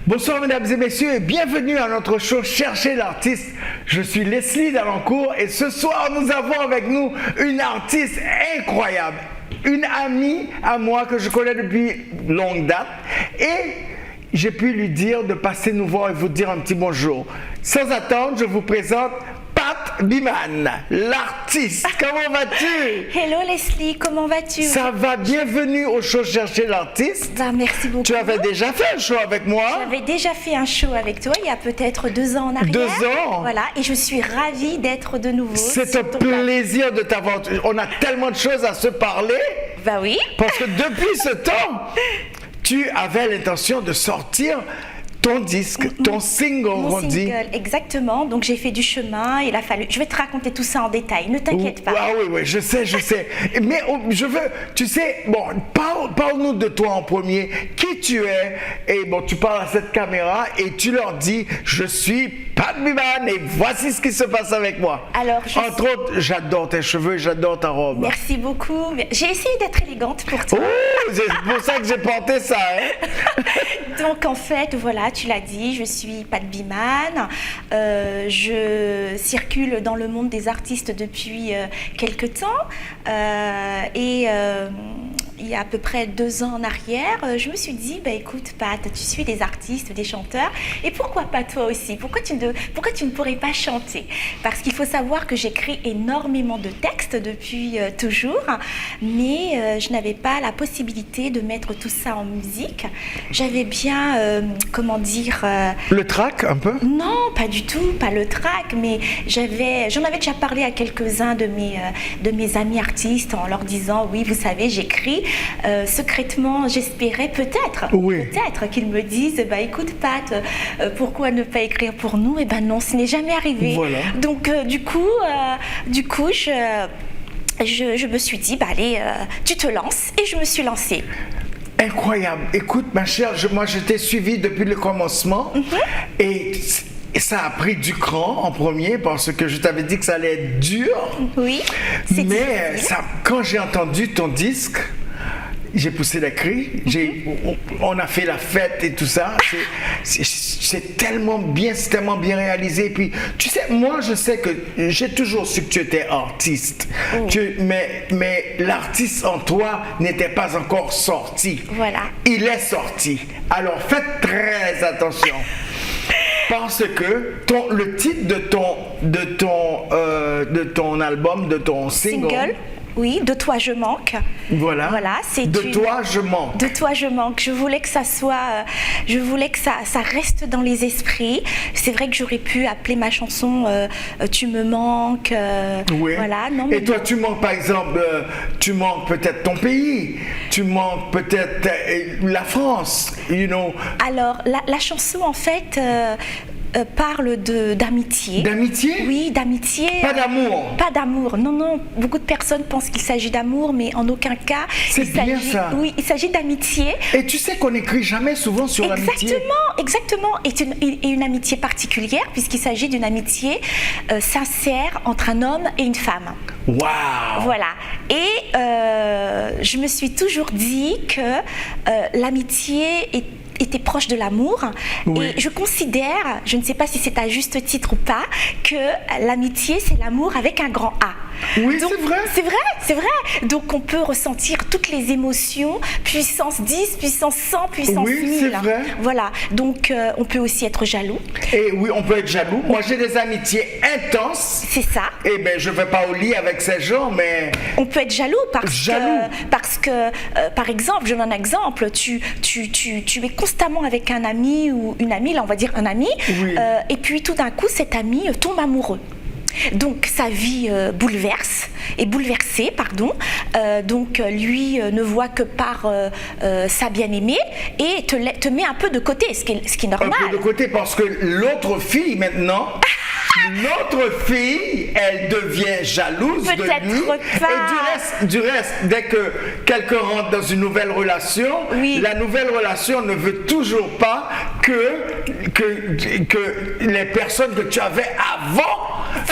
Bonsoir mesdames et messieurs et bienvenue à notre show Cherchez l'artiste. Je suis Leslie Dalancourt et ce soir nous avons avec nous une artiste incroyable, une amie à moi que je connais depuis longue date et j'ai pu lui dire de passer nous voir et vous dire un petit bonjour. Sans attendre, je vous présente Pat Biman, l'artiste. Comment vas-tu? Hello Leslie, comment vas-tu? Ça va, bienvenue au show Cherchez l'artiste. Bah, merci beaucoup. Tu avais déjà fait un show avec moi? J'avais déjà fait un show avec toi il y a peut-être 2 ans en arrière. 2 ans? Voilà, et je suis ravie d'être de nouveau. C'est un plaisir de t'avoir. On a tellement de choses à se parler. Bah oui. Parce que depuis ce temps, tu avais l'intention de sortir ton disque, ton single, Mon on dit. single, exactement. Donc j'ai fait du chemin, il a fallu. Je vais te raconter tout ça en détail, ne t'inquiète pas. Ah oui, je sais. Mais je veux, tu sais, bon, parle-nous de toi en premier, qui tu es, et bon, tu parles à cette caméra et tu leur dis, je suis Pat Biman et voici ce qui se passe avec moi. Alors, entre autres, j'adore tes cheveux, j'adore ta robe. Merci beaucoup. J'ai essayé d'être élégante pour toi. Oh, c'est pour ça que j'ai porté ça, hein. Donc en fait, voilà, tu l'as dit, je suis Pat Biman. Je circule dans le monde des artistes depuis quelques temps. Il y a à peu près 2 ans en arrière, je me suis dit, bah, écoute Pat, tu suis des artistes, des chanteurs, et pourquoi pas toi aussi? Pourquoi tu ne pourrais pas chanter? Parce qu'il faut savoir que j'écris énormément de textes depuis toujours, mais je n'avais pas la possibilité de mettre tout ça en musique. J'avais bien, comment dire... Le track un peu? Non, pas du tout, pas le track, mais j'en avais déjà parlé à quelques-uns de mes amis artistes en leur disant, oui, vous savez, j'écris. Secrètement, j'espérais peut-être qu'ils me disent, bah, écoute Pat, pourquoi ne pas écrire pour nous? Et ben non, ce n'est jamais arrivé. Voilà. Donc du coup, je me suis dit, bah allez, tu te lances, et je me suis lancée. Incroyable. Écoute, ma chère, moi je t'ai suivi depuis le commencement et ça a pris du cran en premier parce que je t'avais dit que ça allait être dur. Oui, c'est mais quand j'ai entendu ton disque, j'ai poussé les cris, on a fait la fête et tout ça. C'est tellement bien réalisé. Et puis, tu sais, moi, je sais que j'ai toujours su que tu étais artiste. Mais l'artiste en toi n'était pas encore sorti. Voilà. Il est sorti. Alors, faites très attention. Parce que le titre de ton album, de ton single. Oui, De toi je manque. Voilà. C'est toi je manque. De toi je manque. Je voulais que ça soit, je voulais que ça reste dans les esprits. C'est vrai que j'aurais pu appeler ma chanson Tu me manques. Oui. Voilà. Non, et toi, tu manques par exemple, tu manques peut-être ton pays, tu manques peut-être la France, you know. Alors la chanson en fait. Parle d'amitié. D'amitié? Oui, d'amitié. Pas d'amour? Pas d'amour, non. Beaucoup de personnes pensent qu'il s'agit d'amour, mais en aucun cas. C'est bien ça. Oui, il s'agit d'amitié. Et tu sais qu'on n'écrit jamais souvent sur l'amitié. Exactement. Et une amitié particulière, puisqu'il s'agit d'une amitié sincère entre un homme et une femme. Waouh! Voilà. Et je me suis toujours dit que l'amitié était proche de l'amour. Oui. Et je considère, je ne sais pas si c'est à juste titre ou pas, que l'amitié c'est l'amour avec un grand A. Oui, donc, c'est vrai. C'est vrai. Donc on peut ressentir toutes les émotions, puissance 10, puissance 100, puissance 1000. Oui, c'est vrai. Voilà. Donc on peut aussi être jaloux. Et oui, on peut être jaloux. Moi j'ai des amitiés intenses. C'est ça. Et ben je vais pas au lit avec ces gens, mais... On peut être jaloux parce que par exemple, je donne un exemple, tu es constamment avec un ami ou une amie, là on va dire un ami, et puis tout d'un coup cet ami tombe amoureux. Donc sa vie est bouleversée, donc lui ne voit que par sa bien-aimée et te met un peu de côté, ce qui est normal. Un peu de côté parce que l'autre fille maintenant... Notre fille, elle devient jalouse de lui. Pas. Et du reste, dès que quelqu'un rentre dans une nouvelle relation, la nouvelle relation ne veut toujours pas que les personnes que tu avais avant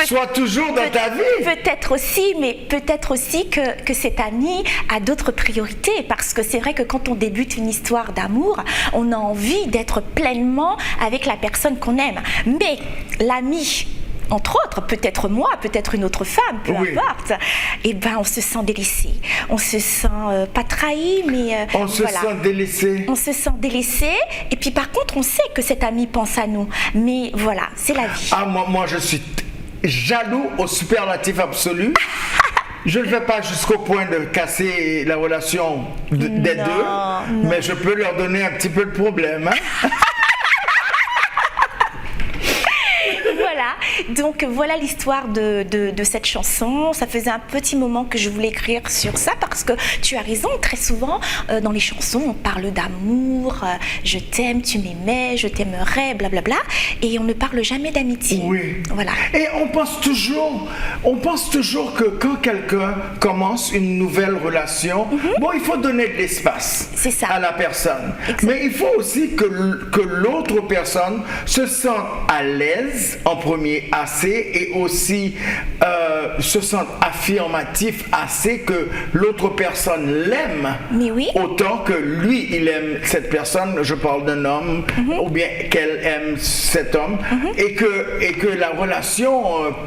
soit toujours dans ta vie. Peut-être aussi, mais peut-être aussi que cet ami a d'autres priorités, parce que c'est vrai que quand on débute une histoire d'amour, on a envie d'être pleinement avec la personne qu'on aime. Mais l'ami, entre autres, peut-être moi, peut-être une autre femme, peu importe, eh ben on se sent délaissé, on se sent pas trahi, mais on se sent délaissé. On se sent délaissé, et puis par contre on sait que cet ami pense à nous, mais voilà, c'est la vie. Ah, moi je suis jaloux au superlatif absolu. Je ne vais pas jusqu'au point de casser la relation des deux, mais je peux leur donner un petit peu de problème. Hein? Voilà, donc voilà l'histoire de cette chanson. Ça faisait un petit moment que je voulais écrire sur ça, parce que tu as raison, très souvent dans les chansons on parle d'amour, je t'aime, tu m'aimais, je t'aimerais, blablabla, et on ne parle jamais d'amitié. Oui. Voilà. Et on pense toujours que quand quelqu'un commence une nouvelle relation, bon, il faut donner de l'espace à la personne. Exactement. Mais il faut aussi que l'autre personne se sente à l'aise en premier assez, et aussi se sente affirmatif assez, que l'autre personne l'aime. Mais oui. Autant que lui, il aime cette personne, je parle d'un homme, ou bien qu'elle aime cet homme, et que la relation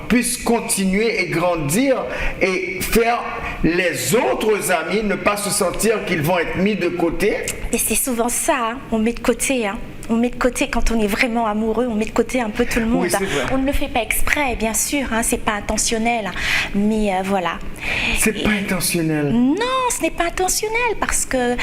puisse continuer et grandir, et faire les autres amis ne pas se sentir qu'ils vont être mis de côté. Et c'est souvent ça, hein, on met de côté, hein. On met de côté, quand on est vraiment amoureux, on met de côté un peu tout le monde. Oui, c'est vrai. On ne le fait pas exprès, bien sûr, hein, c'est pas intentionnel, mais voilà. C'est pas intentionnel. Non, ce n'est pas intentionnel, parce que,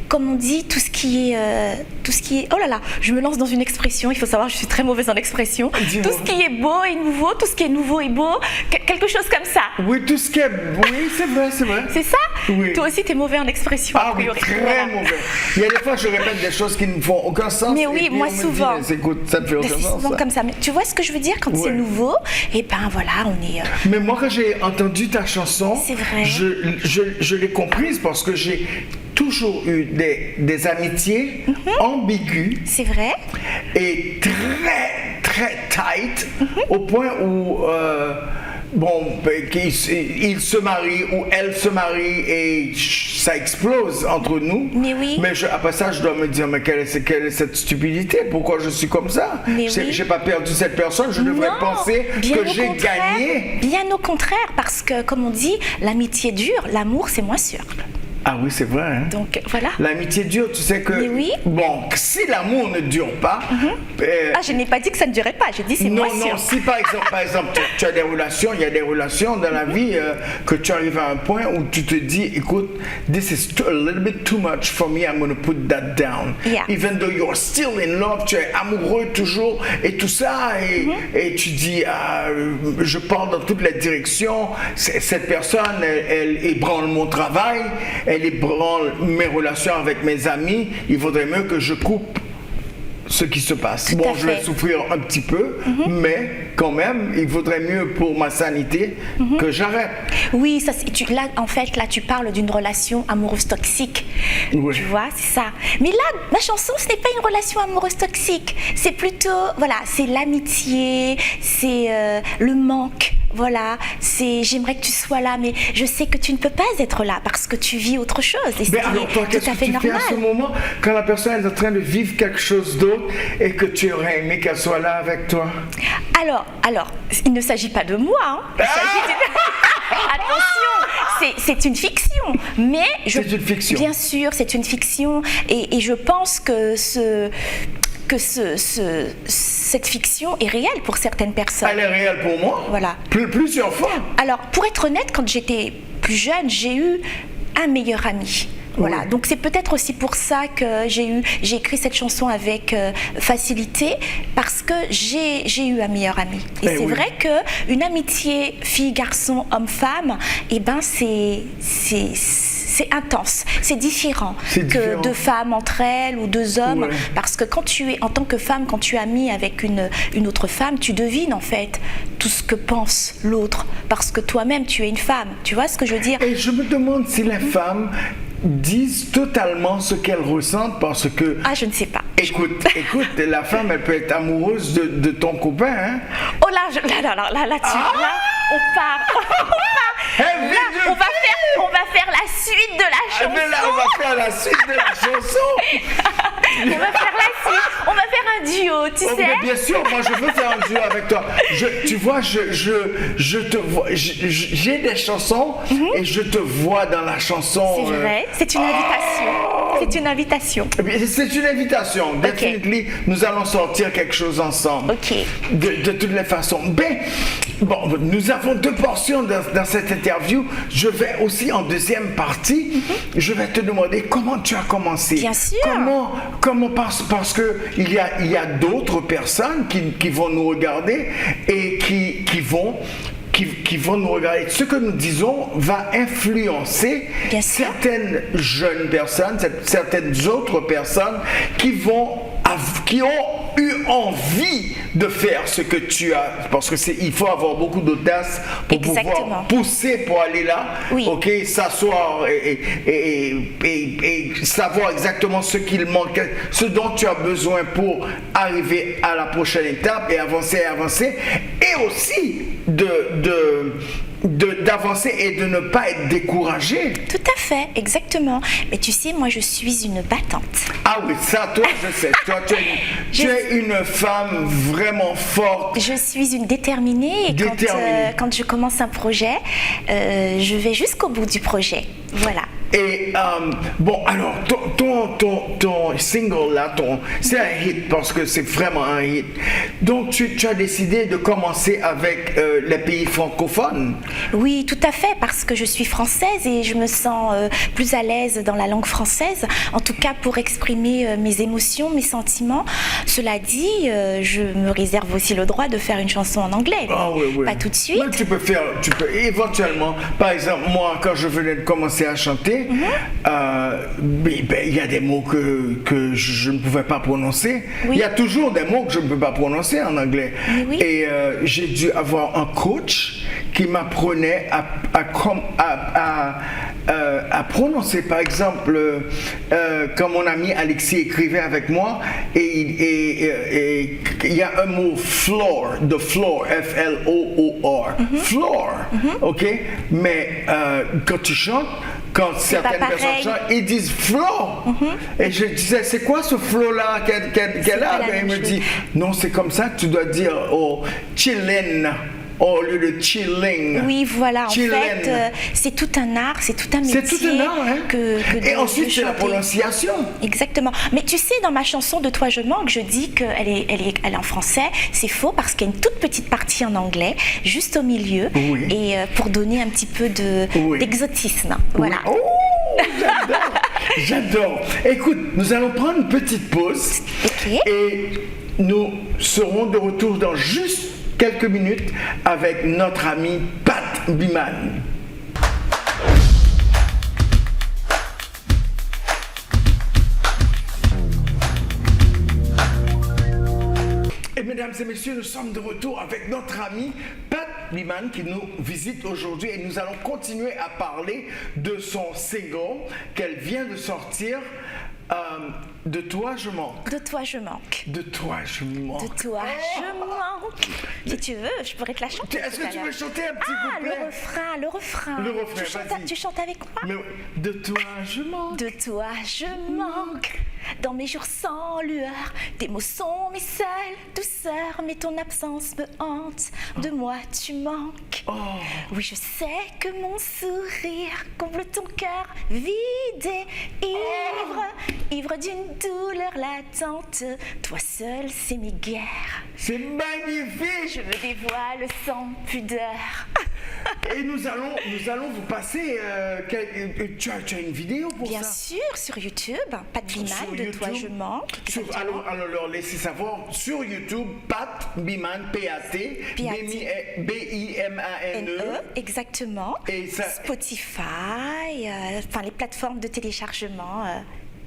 comme on dit, tout ce qui est, oh là là, je me lance dans une expression, il faut savoir, je suis très mauvaise en expression. Dis-moi. Tout ce qui est beau est nouveau, tout ce qui est nouveau est beau, quelque chose comme ça. Oui, tout ce qui est... Oui, c'est vrai. C'est ça? Oui. Toi aussi, tu es mauvais en expression. Ah a oui, priori. très Voilà. mauvais. Il y a des fois, je répète des choses qui ne font aucun sens. Mais et oui, puis moi on me souvent. dit, écoute, ça ne fait aucun C'est sens. souvent ça. comme ça. Mais tu vois ce que je veux dire, quand c'est nouveau, et ben voilà, on est... Mais moi, quand j'ai entendu ta chanson, C'est vrai. je l'ai comprise, parce que j'ai toujours eu des amitiés ambiguës C'est vrai. et très, très tight, au point où... il se marie ou elle se marie et ça explose entre nous. Mais oui. Mais après ça, je dois me dire, mais quelle est cette stupidité? Pourquoi je suis comme ça? Mais oui. J'ai pas perdu cette personne, je devrais Non, penser bien que au j'ai contraire. gagné. Bien au contraire, parce que, comme on dit, l'amitié dure, l'amour c'est moins sûr. Ah oui, c'est vrai. Hein? Donc voilà. L'amitié dure, tu sais que... Mais oui. Bon, si l'amour ne dure pas... Ah, je n'ai pas dit que ça ne durait pas, j'ai dit c'est moins sûr. Non, si par exemple tu as des relations, il y a des relations dans la vie que tu arrives à un point où tu te dis, écoute, this is a little bit too much for me, I'm going to put that down. Yeah. Even though you're still in love, tu es amoureux toujours et tout ça, et tu dis, je pars dans toutes les directions, cette personne, elle ébranle mon travail, elle ébranle mes relations avec mes amis, il vaudrait mieux que je coupe ce qui se passe. Tout à Je vais fait. souffrir un petit peu, mais quand même, il vaudrait mieux pour ma sanité que j'arrête. Oui, ça, là, en fait, là, tu parles d'une relation amoureuse toxique. Oui. Tu vois, c'est ça. Mais là, ma chanson, ce n'est pas une relation amoureuse toxique. C'est plutôt, voilà, c'est l'amitié, c'est le manque. Voilà, c'est j'aimerais que tu sois là, mais je sais que tu ne peux pas être là parce que tu vis autre chose. Et Mais c'est alors toi, tout qu'est-ce à que fait tu fais normal. à ce moment quand la personne est en train de vivre quelque chose d'autre et que tu aurais aimé qu'elle soit là avec toi? Alors, il ne s'agit pas de moi. Hein. Il s'agit Attention, c'est une fiction. Mais C'est une fiction. Bien sûr, c'est une fiction. Et je pense que cette fiction est réelle pour certaines personnes. Elle est réelle pour moi. Voilà. Plusieurs fois. Alors, pour être honnête, quand j'étais plus jeune, j'ai eu un meilleur ami. Voilà, Oui. donc c'est peut-être aussi pour ça que j'ai écrit cette chanson avec facilité, parce que j'ai eu un meilleur ami. Et c'est oui. vrai qu'une amitié fille-garçon, homme-femme, eh ben c'est intense, c'est différent C'est que différent. deux femmes entre elles ou deux hommes, Ouais. parce que quand tu es, en tant que femme, quand tu es amie avec une autre femme, tu devines en fait tout ce que pense l'autre, parce que toi-même tu es une femme, tu vois ce que je veux dire? Et je me demande si les femmes disent totalement ce qu'elles ressentent parce que... Ah, je ne sais pas. Écoute, la femme, elle peut être amoureuse de ton copain, hein? Oh là, là, on part. Hey, Là, on va faire la suite de la chanson. Mais là, on va faire la suite de la chanson. On va faire la suite. On va faire un duo, tu Oh, sais. mais bien sûr, moi je veux faire un duo avec toi. Tu vois, je te vois. J'ai des chansons et je te vois dans la chanson. C'est vrai, c'est une invitation. C'est une invitation. C'est une invitation. Definitely, nous allons sortir quelque chose ensemble. Ok. De toutes les façons. Ben, bon, nous avons deux portions dans cette interview. Je vais aussi en deuxième partie, je vais te demander comment tu as commencé. Bien sûr. Comment parce que il y a d'autres personnes qui vont nous regarder et qui vont nous regarder. Ce que nous disons va influencer certaines jeunes personnes, certaines autres personnes qui ont eu envie de faire ce que tu as, parce que il faut avoir beaucoup d'audace pour pouvoir pousser pour aller là, ok, s'asseoir et savoir exactement ce qu'il manque, ce dont tu as besoin pour arriver à la prochaine étape et avancer, et aussi d'avancer et de ne pas être découragé. Tout à fait, exactement. Mais tu sais, moi je suis une battante. Ah oui, ça, toi, je sais. Toi, tu es une femme vraiment forte. Je suis une déterminée. Et quand je commence un projet, je vais jusqu'au bout du projet. Voilà. Et bon, alors, ton single là, c'est un hit parce que c'est vraiment un hit. Donc, tu as décidé de commencer avec les pays francophones. Oui, tout à fait, parce que je suis française et je me sens plus à l'aise dans la langue française, en tout cas pour exprimer mes émotions, mes sentiments. Cela dit, je me réserve aussi le droit de faire une chanson en anglais. Ah oui, oui. Pas tout de suite. Mais tu peux éventuellement, par exemple, moi, quand je venais de commencer à chanter, il y a des mots que je ne pouvais pas prononcer. Oui. Il y a toujours des mots que je ne peux pas prononcer en anglais. Oui. Et j'ai dû avoir un coach qui m'apprenait à prononcer. Par exemple, quand mon ami Alexis écrivait avec moi, et il y a un mot floor, the floor, F-L-O-O-R, floor, ok? Mais quand tu chantes, quand certaines personnes chantent, ils disent flow. Et je disais, c'est quoi ce flow-là qu'elle a? Et il me dit, non, c'est comme ça que tu dois dire, oh, chillin'. Au lieu de chilling. Oui, voilà. En fait, c'est tout un art, c'est tout un métier. C'est tout un art, hein? Et ensuite, c'est la prononciation. Exactement. Mais tu sais, dans ma chanson De toi je manque, je dis qu'elle est en français. C'est faux parce qu'il y a une toute petite partie en anglais, juste au milieu, et pour donner un petit peu d'exotisme. Voilà. Oui. Oh, j'adore. Écoute, nous allons prendre une petite pause. Et nous serons de retour dans juste quelques minutes avec notre ami Pat Biman. Et mesdames et messieurs, nous sommes de retour avec notre ami Pat Biman qui nous visite aujourd'hui et nous allons continuer à parler de son single qu'elle vient de sortir. De toi je manque. De toi je manque. De toi je manque. De toi je manque. Si tu veux, je pourrais te la chanter. Est-ce que tu veux chanter un petit couplet? Le refrain. Le refrain, vas-y. Tu chantes avec moi? Mais, de toi je manque. De toi je manque. Dans mes jours sans lueur, tes mots sont mes seules douceurs, mais ton absence me hante. De moi tu manques. Oui, je sais que mon sourire comble ton cœur vide et ivre d'une douleur latente. Toi seul, c'est mes guerres. C'est magnifique. Je me dévoile sans pudeur. Et nous allons vous passer. Tu as une vidéo pour Bien ça? sûr, sur YouTube, Pat Biman, De toi je manque. Alors leur laisser savoir sur YouTube, Pat Biman, P-A-T, B-I-M-A-N-E. Exactement. Et ça... Spotify, les plateformes de téléchargement.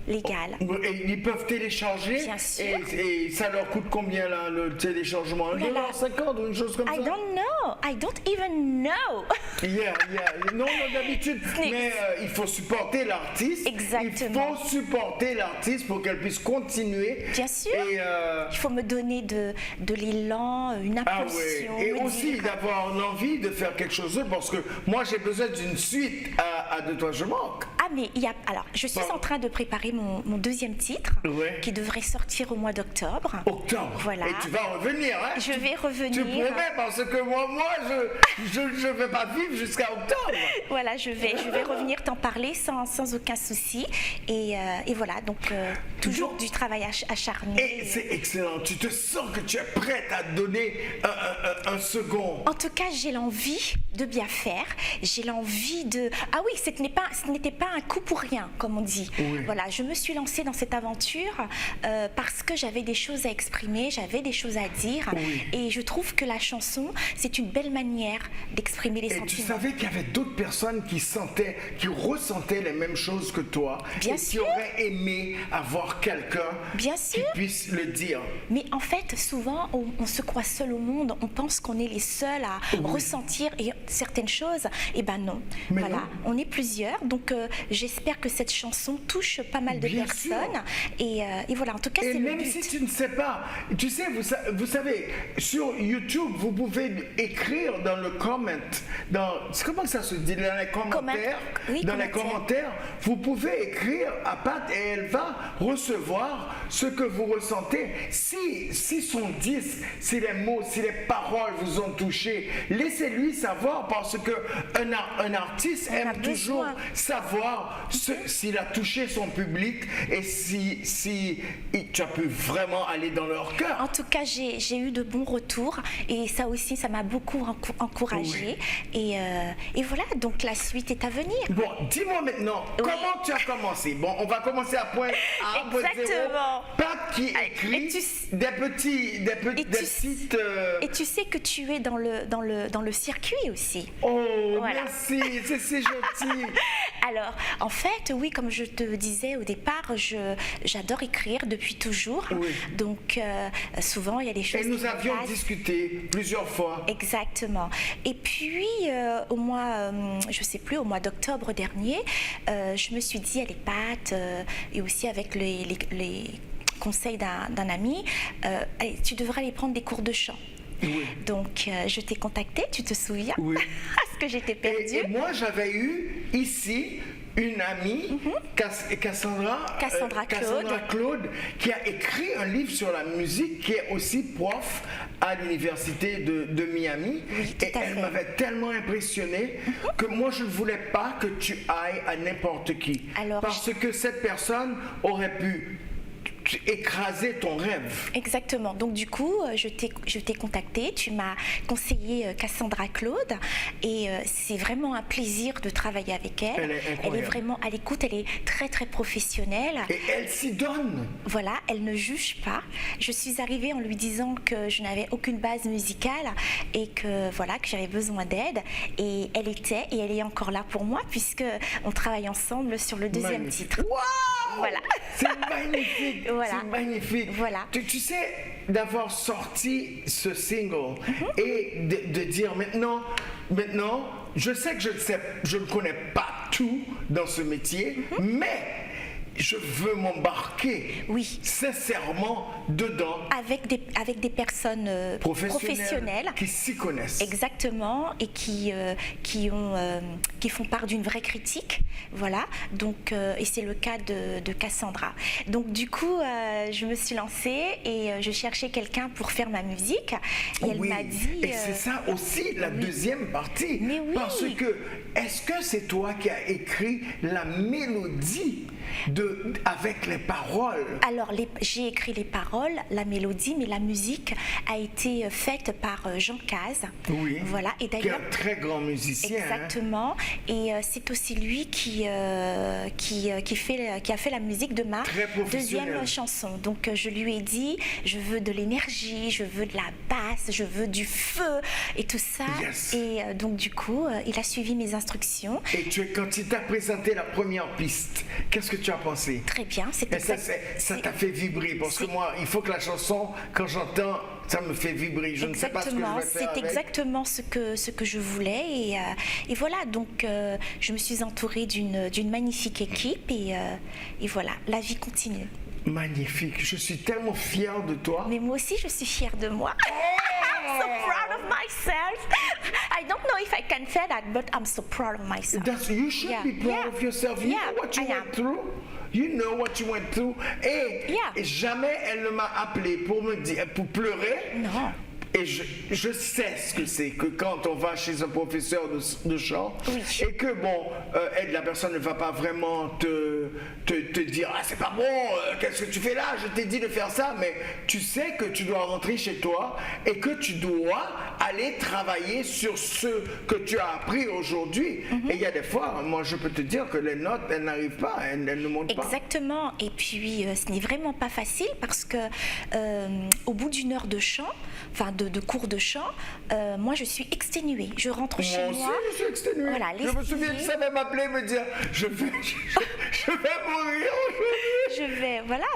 légal. Et ils peuvent télécharger. Bien sûr. Et ça leur coûte combien là, le téléchargement? $1,50 ou une chose comme ça? I don't know. I don't even know. Yeah. Non, d'habitude. Mais il faut supporter l'artiste. Exactement. Il faut supporter l'artiste pour qu'elle puisse continuer. Bien sûr. Et, il faut me donner de l'élan, une impulsion. Et aussi d'avoir l'envie de faire quelque chose d'autre, parce que moi j'ai besoin d'une suite à De toi je manque. Ah, mais il y a. Alors, je suis en train de préparer mon deuxième titre qui devrait sortir au mois d'octobre. Octobre. Voilà. Et tu vas revenir, hein? Je vais revenir. Tu promets, parce que moi je vais pas vivre jusqu'à octobre. Voilà, je vais revenir t'en parler sans aucun souci. Et voilà, donc toujours du travail acharné. Et c'est excellent. Tu te sens que tu es prête à donner un second. En tout cas, j'ai l'envie de bien faire. J'ai l'envie de. Ah oui, ce n'était pas un coup pour rien, comme on dit. Oui. Voilà, je me suis lancée dans cette aventure parce que j'avais des choses à exprimer, j'avais des choses à dire. Oui. Et je trouve que la chanson, c'est une belle manière d'exprimer les sentiments. Et tu savais qu'il y avait d'autres personnes qui ressentaient les mêmes choses que toi. Bien et sûr. qui auraient aimé avoir quelqu'un Bien qui sûr. puisse le dire. Mais en fait, souvent, on se croit seul au monde. On pense qu'on est les seuls à ressentir certaines choses. Eh ben non. Mais voilà, non. on est plusieurs. Donc, j'espère que cette chanson touche pas mal de Bien personnes. Et voilà, en tout cas, Et c'est le même but. si tu ne sais pas, tu sais, vous savez, sur YouTube, vous pouvez écrire dans le comment, comment ça se dit, dans les commentaires, dans les commentaires, vous pouvez écrire à Pat et elle va recevoir ce que vous ressentez. Si son disque, si les mots, si les paroles vous ont touché, laissez-lui savoir, parce que un artiste aime toujours savoir s'il a touché son public et si tu as pu vraiment aller dans leur cœur. En tout cas, j'ai eu de bons retours et ça aussi, ça m'a beaucoup encouragée. Et voilà, donc la suite est à venir. Bon, dis-moi maintenant, comment tu as commencé? Bon, on va commencer à point A, point zéro. Exactement. Pat qui écrit des petites... Et tu sais que tu es dans le circuit aussi. Oh, Voilà. merci, c'est gentil. Alors, en fait, oui, comme je te disais au départ, j'adore écrire depuis toujours. Oui. Donc, souvent, il y a des choses Et nous qui me avions passent. discuté plusieurs fois. Exactement. Et puis, au mois, je sais plus, au mois d'octobre dernier, je me suis dit, allez, Pat, et aussi avec les conseils d'un ami, allez, tu devrais aller prendre des cours de chant. Oui. Donc, je t'ai contacté, tu te souviens? Oui. Parce que j'étais perdue. Et moi, j'avais eu ici une amie, Cassandra Claude, qui a écrit un livre sur la musique, qui est aussi prof à l'université de Miami. Oui, tout et à elle fait. m'avait tellement impressionné que moi, je ne voulais pas que tu ailles à n'importe qui. Alors, parce que cette personne aurait pu écraser ton rêve. Exactement. Donc du coup, je t'ai contacté, tu m'as conseillé Cassandra Claude et c'est vraiment un plaisir de travailler avec elle. Elle est incroyable. Elle est vraiment à l'écoute, elle est très très professionnelle. Et elle s'y donne. Voilà, elle ne juge pas. Je suis arrivée en lui disant que je n'avais aucune base musicale et que voilà, que j'avais besoin d'aide, et elle est encore là pour moi puisque on travaille ensemble sur le deuxième Magnifique. titre. Waouh! Voilà. C'est magnifique. Voilà. C'est magnifique. Voilà. Tu sais, d'avoir sorti ce single et de dire maintenant, je sais que je ne connais pas tout dans ce métier, mais je veux m'embarquer sincèrement dedans. Avec des personnes professionnelles. Qui s'y connaissent. Exactement, et qui font part d'une vraie critique, voilà. Donc, et c'est le cas de Cassandra. Donc du coup, je me suis lancée et je cherchais quelqu'un pour faire ma musique. Et elle m'a dit. Et c'est ça aussi la deuxième partie. Mais oui. Parce que est-ce que c'est toi qui as écrit la mélodie avec les paroles? Alors, j'ai écrit les paroles, la mélodie, mais la musique a été faite par Jean Caz. Oui. Voilà. Et Qui est d'ailleurs, un très grand musicien. exactement. Et c'est aussi lui qui a fait la musique de ma Très professionnel. deuxième chanson. Donc, je lui ai dit, je veux de l'énergie, je veux de la basse, je veux du feu et tout ça. Yes. Et donc, du coup, il a suivi mes instructions. Et quand il t'a présenté la première piste, qu'est-ce que tu as pensé? Très bien, c'est Et ça t'a fait vibrer, parce que moi, il faut que la chanson, quand j'entends, ça me fait vibrer. Je ne sais pas ce que je vais faire c'est avec. exactement ce que je voulais. Et voilà, donc je me suis entourée d'une magnifique équipe et voilà, la vie continue. Magnifique, je suis tellement fière de toi. Mais moi aussi, je suis fière de moi. I'm so proud of myself. I don't know if I can say that, but I'm so proud of myself. You should be proud of yourself. You know what you went through. You know what you went through. Et jamais elle ne m'a appelé pour me dire, pour pleurer. Non. Et je sais ce que c'est que quand on va chez un professeur de chant et que la personne ne va pas vraiment te dire c'est pas bon, qu'est-ce que tu fais là, je t'ai dit de faire ça, mais tu sais que tu dois rentrer chez toi et que tu dois aller travailler sur ce que tu as appris aujourd'hui. Et il y a des fois, moi je peux te dire que les notes elles n'arrivent pas, elles ne montent pas. Exactement, et puis ce n'est vraiment pas facile parce que au bout d'une heure de chant, enfin de cours de chant, moi je suis exténuée. Je rentre chez moi. Moi aussi, je suis exténuée. Voilà, je me souviens de ça, même m'appeler me dire je vais mourir aujourd'hui.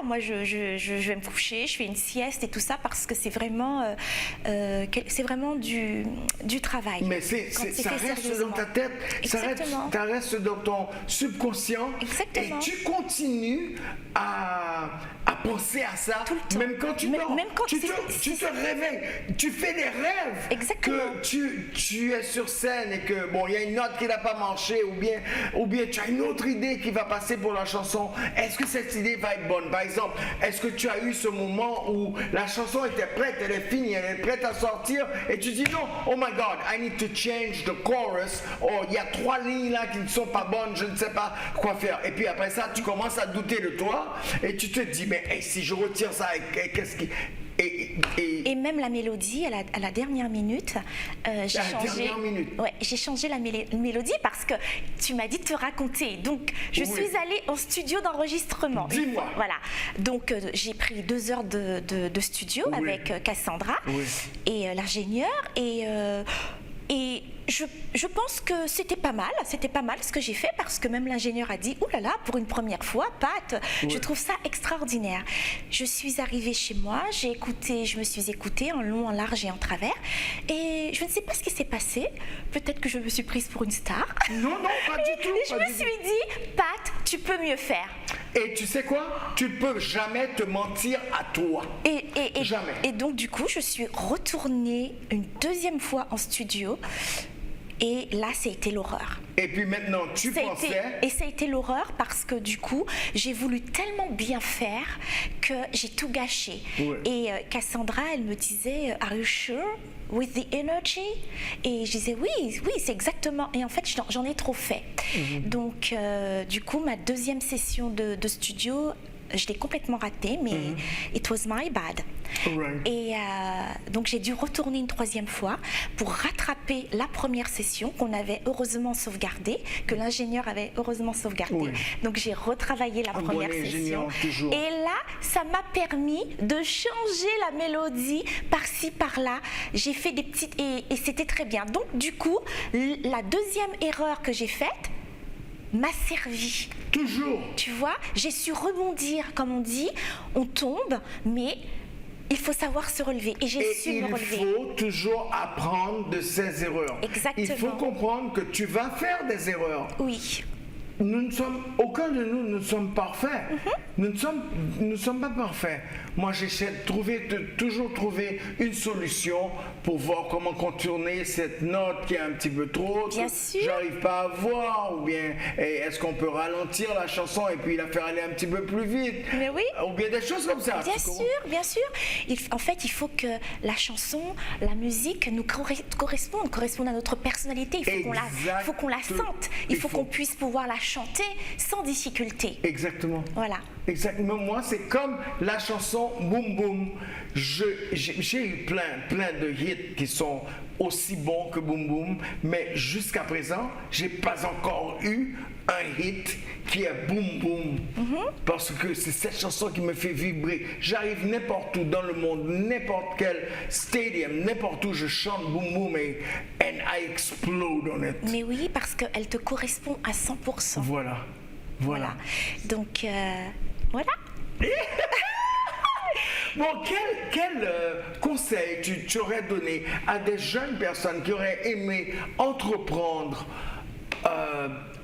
Moi je vais me coucher, je fais une sieste et tout ça parce que c'est vraiment du travail. Mais ça reste dans ta tête, ça reste dans ton subconscient. Exactement. Et tu continues à penser à ça. Tout le temps. Même quand tu dors, même quand tu te réveilles, tu fais des rêves. Exactement. Que tu es sur scène et que il y a une note qui n'a pas marché ou bien tu as une autre idée qui va passer pour la chanson. Est-ce que cette idée va être bonne? Par exemple, est-ce que tu as eu ce moment où la chanson était prête, elle est finie, elle est prête à sortir et tu dis non, oh my God, I need to change the chorus. Il y a 3 lignes là qui ne sont pas bonnes, je ne sais pas quoi faire. Et puis après ça, tu commences à douter de toi et tu te dis mais si je retire ça, qu'est-ce qui... Et même la mélodie, à la dernière minute, j'ai changé la mélodie parce que tu m'as dit de te raconter. Donc, je suis allée au studio d'enregistrement. Dis-moi. Voilà. Donc, j'ai pris 2 heures de studio avec Cassandra et l'ingénieur et je pense que c'était pas mal ce que j'ai fait parce que même l'ingénieur a dit « Ouh là là, pour une première fois, Pat, je trouve ça extraordinaire ». Je suis arrivée chez moi, je me suis écoutée en long, en large et en travers et je ne sais pas ce qui s'est passé, peut-être que je me suis prise pour une star. Non, pas du tout. Je me suis dit « Pat, tu peux mieux faire ». Et tu sais quoi? Tu ne peux jamais te mentir à toi. Jamais. Et donc du coup, je suis retournée une 2e fois en studio. Et là, ça a été l'horreur. Et puis maintenant, Et ça a été l'horreur parce que du coup, j'ai voulu tellement bien faire que j'ai tout gâché. Et Cassandra, elle me disait, Are you sure with the energy? Et je disais, oui, c'est exactement. Et en fait, j'en ai trop fait. Donc, du coup, ma 2e session de studio, je l'ai complètement ratée, mais it was my bad. Et donc j'ai dû retourner une 3e fois pour rattraper la première session qu'on avait heureusement sauvegardée, que l'ingénieur avait heureusement sauvegardée. Donc j'ai retravaillé la première session. Et là, ça m'a permis de changer la mélodie par-ci, par-là. J'ai fait des petites... Et c'était très bien. Donc du coup, la 2e erreur que j'ai faite m'a servi. Toujours. Tu vois, j'ai su rebondir, comme on dit, on tombe, mais il faut savoir se relever. Et j'ai su me relever. Il faut toujours apprendre de ses erreurs. Exactement. Il faut comprendre que tu vas faire des erreurs. Oui. Aucun de nous ne sommes parfaits. Nous ne sommes pas parfaits. Moi, j'essaie de toujours trouver une solution pour voir comment contourner cette note qui est un petit peu trop. Bien sûr. J'arrive pas à voir. Ou bien, est-ce qu'on peut ralentir la chanson et puis la faire aller un petit peu plus vite? Mais oui. Ou bien des choses comme ça. Bien sûr. En fait, il faut que la chanson, la musique nous corresponde à notre personnalité. Il faut qu'on la sente. Il faut qu'on puisse pouvoir la chanter sans difficulté. Exactement. Voilà. Exactement. Moi, c'est comme la chanson Boom Boom. J'ai eu plein de hits qui sont aussi bons que Boom Boom, mais jusqu'à présent, j'ai pas encore eu un hit qui est Boom Boom. Parce que c'est cette chanson qui me fait vibrer. J'arrive n'importe où dans le monde, n'importe quel stadium, n'importe où je chante Boom Boom and I explode on it. Mais oui, parce qu'elle te correspond à 100%. Voilà. Voilà. Donc, voilà. Bon, quel conseil tu aurais donné à des jeunes personnes qui auraient aimé entreprendre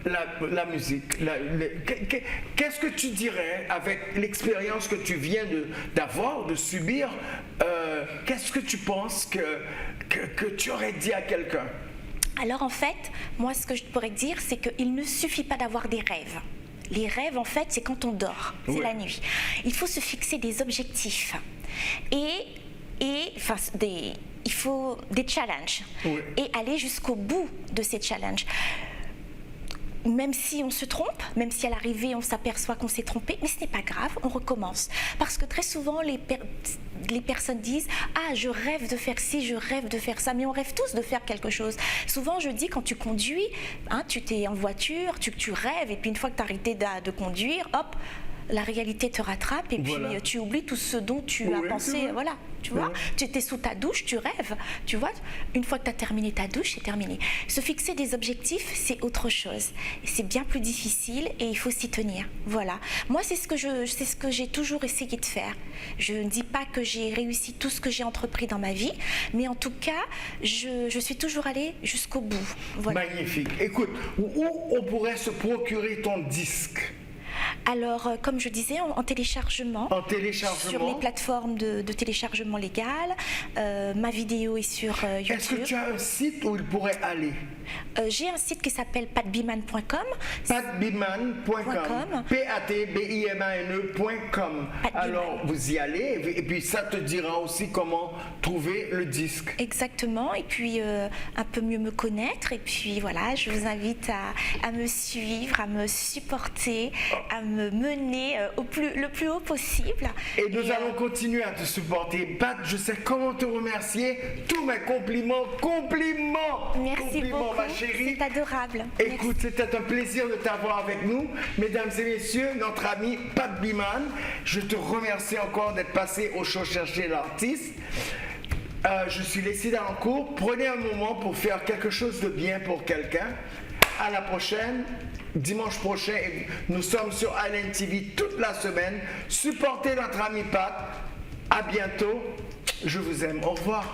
la musique? Qu'est-ce que tu dirais avec l'expérience que tu viens d'avoir, de subir? Qu'est-ce que tu penses que tu aurais dit à quelqu'un? Alors en fait, moi ce que je pourrais dire, c'est qu'il ne suffit pas d'avoir des rêves. Les rêves, en fait, c'est quand on dort, c'est la nuit. Il faut se fixer des objectifs il faut des challenges et aller jusqu'au bout de ces challenges. Même si on se trompe, même si à l'arrivée on s'aperçoit qu'on s'est trompé, mais ce n'est pas grave, on recommence. Parce que très souvent les personnes disent « Ah, je rêve de faire ci, je rêve de faire ça », mais on rêve tous de faire quelque chose. Souvent je dis, quand tu conduis, tu t'es en voiture, tu rêves, et puis une fois que tu as arrêté de conduire, hop, la réalité te rattrape et puis tu oublies tout ce dont tu as pensé. Voilà, tu vois, tu étais sous ta douche, tu rêves, tu vois. Une fois que tu as terminé ta douche, c'est terminé. Se fixer des objectifs, c'est autre chose. C'est bien plus difficile et il faut s'y tenir. Voilà. Moi, c'est ce que j'ai toujours essayé de faire. Je ne dis pas que j'ai réussi tout ce que j'ai entrepris dans ma vie, mais en tout cas, je suis toujours allée jusqu'au bout. Voilà. Magnifique. Écoute, où on pourrait se procurer ton disque? Alors, comme je disais, en téléchargement. En téléchargement. Sur les plateformes de téléchargement légal. Ma vidéo est sur YouTube. Est-ce que tu as un site où il pourrait aller? J'ai un site qui s'appelle patbiman.com. Patbiman.com. Patbimane.com. Alors, vous y allez et puis ça te dira aussi comment trouver le disque. Exactement. Et puis, un peu mieux me connaître. Et puis, voilà, je vous invite à me suivre, à me supporter, à me mener le plus haut possible. Et nous allons continuer à te supporter. Pat, je sais comment te remercier. Tous mes compliments. Merci beaucoup, ma chérie. C'est adorable. Écoute, c'était un plaisir de t'avoir avec nous. Mesdames et messieurs, notre ami Pat Biman, je te remercie encore d'être passé au show Chercher l'artiste. Je suis Leslie Dalancourt. Prenez un moment pour faire quelque chose de bien pour quelqu'un. À la prochaine. Dimanche prochain, nous sommes sur Island TV toute la semaine. Supportez notre ami Pat. À bientôt. Je vous aime. Au revoir.